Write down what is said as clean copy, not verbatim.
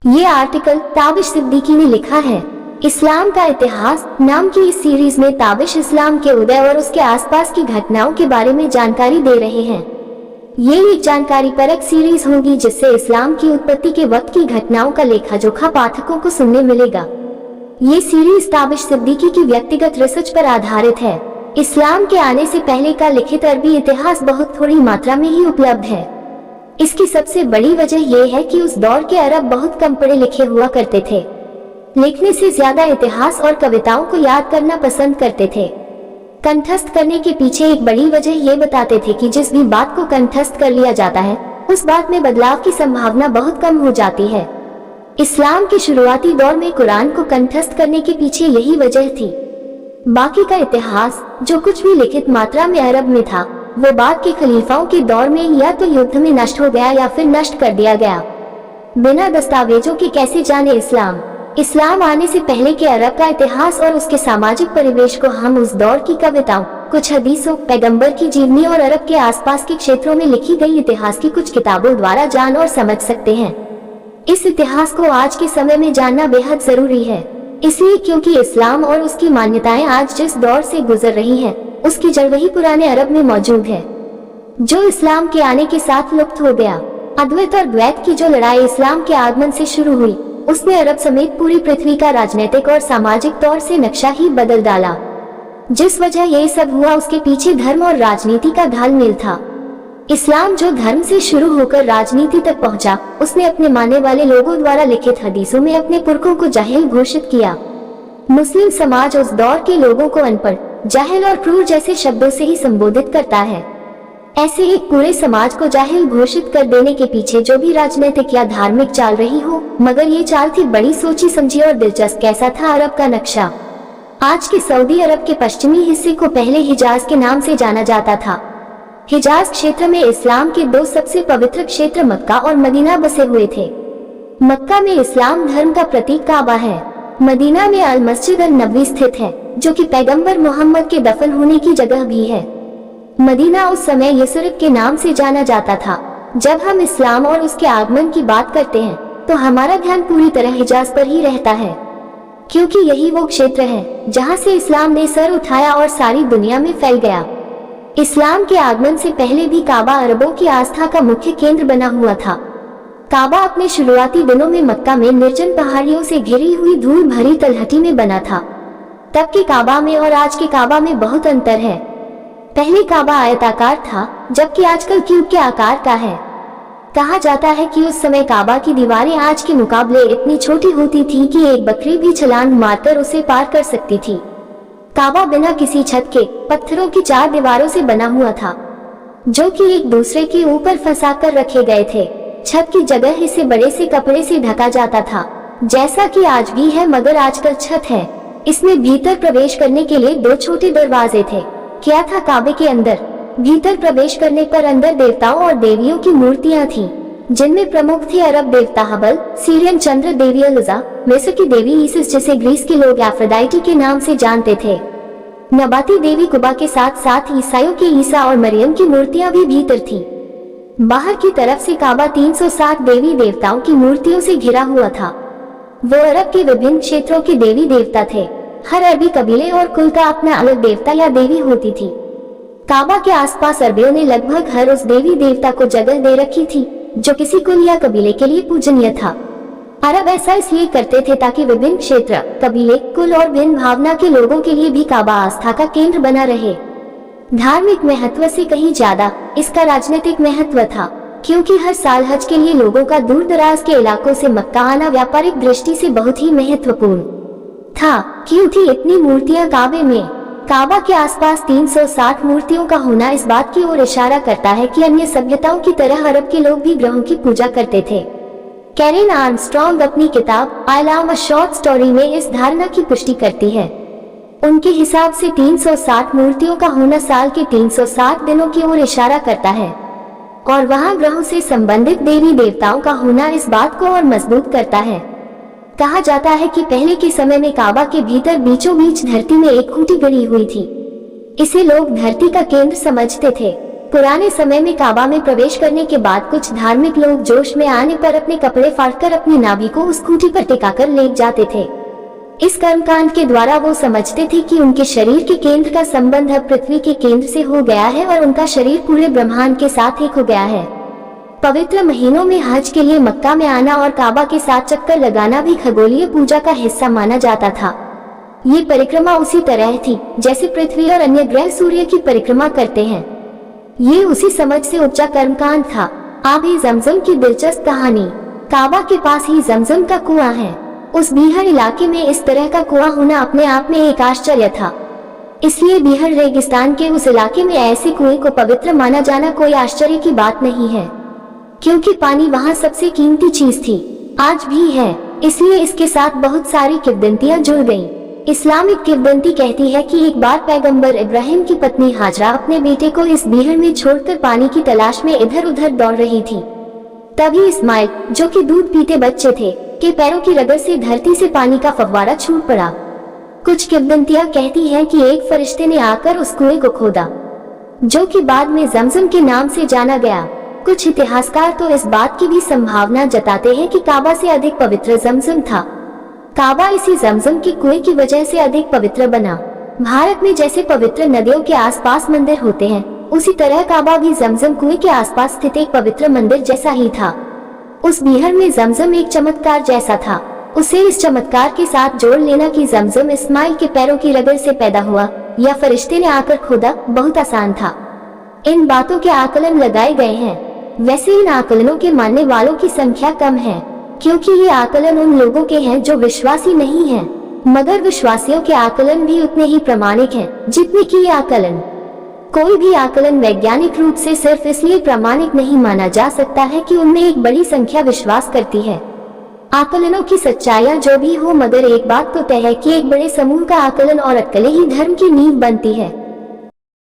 ये आर्टिकल ताबिश सिद्दीकी ने लिखा है। इस्लाम का इतिहास नाम की इस सीरीज में ताबिश इस्लाम के उदय और उसके आसपास की घटनाओं के बारे में जानकारी दे रहे हैं। ये एक जानकारी परक सीरीज होगी जिससे इस्लाम की उत्पत्ति के वक्त की घटनाओं का लेखा जोखा पाठकों को सुनने मिलेगा। ये सीरीज ताबिश सिद्दीकी की व्यक्तिगत रिसर्च पर आधारित है। इस्लाम के आने से पहले का लिखित अरबी इतिहास बहुत थोड़ी मात्रा में ही उपलब्ध है। इसकी सबसे बड़ी वजह यह है कि उस दौर के अरब बहुत कम पढ़े लिखे हुआ करते थे, लिखने से ज्यादा इतिहास और कविताओं को याद करना पसंद करते थे। कंठस्थ करने के पीछे एक बड़ी वजह ये बताते थे कि जिस भी बात को कंठस्थ कर लिया जाता है उस बात में बदलाव की संभावना बहुत कम हो जाती है। इस्लाम के शुरुआती दौर में कुरान को कंठस्थ करने के पीछे यही वजह थी। बाकी का इतिहास जो कुछ भी लिखित मात्रा में अरब में था वो बाद के खलीफाओं के दौर में या तो युद्ध में नष्ट हो गया या फिर नष्ट कर दिया गया। बिना दस्तावेजों के कैसे जाने इस्लाम आने से पहले के अरब का इतिहास और उसके सामाजिक परिवेश को हम उस दौर की कविताओं, कुछ हदीसों, पैगंबर की जीवनी और अरब के आसपास के क्षेत्रों में लिखी गई इतिहास की कुछ किताबों द्वारा जान और समझ सकते हैं। इस इतिहास को आज के समय में जानना बेहद जरूरी है, इसलिए क्योंकि इस्लाम और उसकी मान्यताएं आज जिस दौर से गुजर रही हैं, उसकी जड़ वही पुराने अरब में मौजूद है जो इस्लाम के आने के साथ लुप्त हो गया। अद्वैत और द्वैत की जो लड़ाई इस्लाम के आगमन से शुरू हुई उसने अरब समेत पूरी पृथ्वी का राजनीतिक और सामाजिक तौर से नक्शा ही बदल डाला। जिस वजह ये सब हुआ उसके पीछे धर्म और राजनीति का घालमेल था। इस्लाम जो धर्म से शुरू होकर राजनीति तक पहुंचा, उसने अपने मानने वाले लोगों द्वारा लिखित हदीसों में अपने पुरखों को जाहिल घोषित किया। मुस्लिम समाज उस दौर के लोगों को अनपढ़, जाहिल और क्रूर जैसे शब्दों से ही संबोधित करता है। ऐसे ही पूरे समाज को जाहिल घोषित कर देने के पीछे जो भी राजनीतिक या धार्मिक चाल रही हो, मगर ये चाल थी बड़ी सोची समझी और दिलचस्प। कैसा था अरब का नक्शा? आज के सऊदी अरब के पश्चिमी हिस्से को पहले हिजाज के नाम से जाना जाता था। हिजाज क्षेत्र में इस्लाम के दो सबसे पवित्र क्षेत्र मक्का और मदीना बसे हुए थे। मक्का में इस्लाम धर्म का प्रतीक काबा है। मदीना में अल मस्जिद अन नबवी स्थित है जो कि पैगंबर मोहम्मद के दफन होने की जगह भी है। मदीना उस समय यसरिब के नाम से जाना जाता था। जब हम इस्लाम और उसके आगमन की बात करते हैं तो हमारा ध्यान पूरी तरह हिजाज पर ही रहता है, क्योंकि यही वो क्षेत्र है जहां से इस्लाम ने सर उठाया और सारी दुनिया में फैल गया। इस्लाम के आगमन से पहले भी काबा अरबों की आस्था का मुख्य केंद्र बना हुआ था। काबा अपने शुरुआती दिनों में मक्का में निर्जन पहाड़ियों से घिरी हुई धूल भरी तलहटी में बना था। तब के काबा में और आज के काबा में बहुत अंतर है। पहले काबा आयताकार था जबकि आजकल क्यूब के आकार का है। कहा जाता है कि उस समय काबा की दीवारें आज के मुकाबले इतनी छोटी होती थी कि एक बकरी भी छलांग मारकर उसे पार कर सकती थी। काबा बिना किसी छत के पत्थरों की 4 दीवारों से बना हुआ था जो कि एक दूसरे के ऊपर फंसा कर रखे गए थे। छत की जगह इसे बड़े से कपड़े से ढका जाता था जैसा कि आज भी है, मगर आजकल छत है। इसमें भीतर प्रवेश करने के लिए 2 छोटे दरवाजे थे। क्या था काबे के अंदर? भीतर प्रवेश करने पर अंदर देवताओं और देवियों की मूर्तियां थीं, जिनमें प्रमुख थी अरब देवता हबल, सीरियन चंद्र देवी अल-उज़्ज़ा, मिस्र की देवी ईसिस जिसे ग्रीस के लोग एफ्रोडाइटी के नाम से जानते थे। नबाती देवी कुबा के साथ साथ ईसाइयों के ईसा और मरियम की मूर्तियां भी भीतर थी। बाहर की तरफ से काबा 360 देवी देवताओं की मूर्तियों से घिरा हुआ था। वो अरब के विभिन्न क्षेत्रों के देवी देवता थे। हर अरबी कबीले और कुल का अपना अलग देवता या देवी होती थी। काबा के आसपास अरबियों ने लगभग हर उस देवी देवता को जगह दे रखी थी जो किसी कुल या कबीले के लिए पूजनीय था। अरब ऐसा इसलिए करते थे ताकि विभिन्न क्षेत्र, कबीले, कुल और भिन्न भावना के लोगों के लिए भी काबा आस्था का केंद्र बना रहे। धार्मिक महत्व से कहीं ज्यादा इसका राजनीतिक महत्व था, क्योंकि हर साल हज के लिए लोगों का दूर दराज के इलाकों से मक्का आना व्यापारिक दृष्टि से बहुत ही महत्वपूर्ण था। क्यों थी इतनी मूर्तियां काबे में? काबा के आसपास 360 मूर्तियों का होना इस बात की ओर इशारा करता है कि अन्य सभ्यताओं की तरह अरब के लोग भी ग्रहों की पूजा करते थे। कैरेन आर्मस्ट्रॉन्ग अपनी किताब I love a short story में इस धारणा की पुष्टि करती है। उनके हिसाब से 360 मूर्तियों का होना साल के 360 दिनों की ओर इशारा करता है और वहां ग्रहों से संबंधित देवी देवताओं का होना इस बात को और मजबूत करता है। कहा जाता है कि पहले के समय में काबा के भीतर बीचों बीच धरती में एक खूंटी गड़ी हुई थी। इसे लोग धरती का केंद्र समझते थे। पुराने समय में काबा में प्रवेश करने के बाद कुछ धार्मिक लोग जोश में आने पर अपने कपड़े फाड़कर अपनी नाभि को उस खूंटी पर टिकाकर लेट जाते थे। इस कर्मकांड के द्वारा वो समझते थे कि उनके शरीर के केंद्र का संबंध अब पृथ्वी के केंद्र से हो गया है और उनका शरीर पूरे ब्रह्मांड के साथ एक हो गया है। पवित्र महीनों में हज के लिए मक्का में आना और काबा के साथ चक्कर लगाना भी खगोलीय पूजा का हिस्सा माना जाता था। ये परिक्रमा उसी तरह थी जैसे पृथ्वी और अन्य ग्रह सूर्य की परिक्रमा करते हैं। ये उसी समझ से उपजा कर्मकांड था। आबे जमजम की दिलचस्प कहानी। काबा के पास ही जमजम का कुआं है। उस बीहर इलाके में इस तरह का कुआं होना अपने आप में एक आश्चर्य था। इसलिए बीहर रेगिस्तान के उस इलाके में ऐसे कुएं को पवित्र माना जाना कोई आश्चर्य की बात नहीं है, क्योंकि पानी वहाँ सबसे कीमती चीज थी, आज भी है। इसलिए इसके साथ बहुत सारी किंवदंतियां जुड़ गईं। इस्लामिक किंवदंती कहती है कि एक बार पैगंबर इब्राहिम की पत्नी हाजरा अपने बेटे को इस बीहर में छोड़कर पानी की तलाश में इधर उधर दौड़ रही थी। तभी इस्माइल, जो कि दूध पीते बच्चे थे, के पैरों की रगड़ से धरती से पानी का फव्वारा छूट पड़ा। कुछ किंवदंतियां कहती हैं कि एक फरिश्ते ने आकर उस कुएं को खोदा, जो कि बाद में जमजम के नाम से जाना गया। कुछ इतिहासकार तो इस बात की भी संभावना जताते हैं कि काबा से अधिक पवित्र जमजम था। काबा इसी जमजम के कुएं की वजह से अधिक पवित्र बना। भारत में जैसे पवित्र नदियों के आसपास मंदिर होते हैं, उसी तरह काबा भी जमजम कुएं के आसपास स्थित एक पवित्र मंदिर जैसा ही था। उस बीहर में जमजम एक चमत्कार जैसा था। उसे इस चमत्कार के साथ जोड़ लेना कि जमजम इस्माइल के पैरों की रगड़ से पैदा हुआ या फरिश्ते ने आकर खोदा, बहुत आसान था। इन बातों के आकलन लगाए गए हैं। वैसे इन आकलनों के मानने वालों की संख्या कम है, क्योंकि ये आकलन उन लोगों के हैं जो विश्वासी नहीं हैं। मगर विश्वासियों के आकलन भी उतने ही प्रामाणिक हैं जितने कि ये आकलन। कोई भी आकलन वैज्ञानिक रूप से सिर्फ इसलिए प्रामाणिक नहीं माना जा सकता है कि उनमें एक बड़ी संख्या विश्वास करती है। आकलनों की सच्चाइयां जो भी हो, मगर एक बात तो तय है कि एक बड़े समूह का आकलन और अटकलें ही धर्म की नींव बनती है।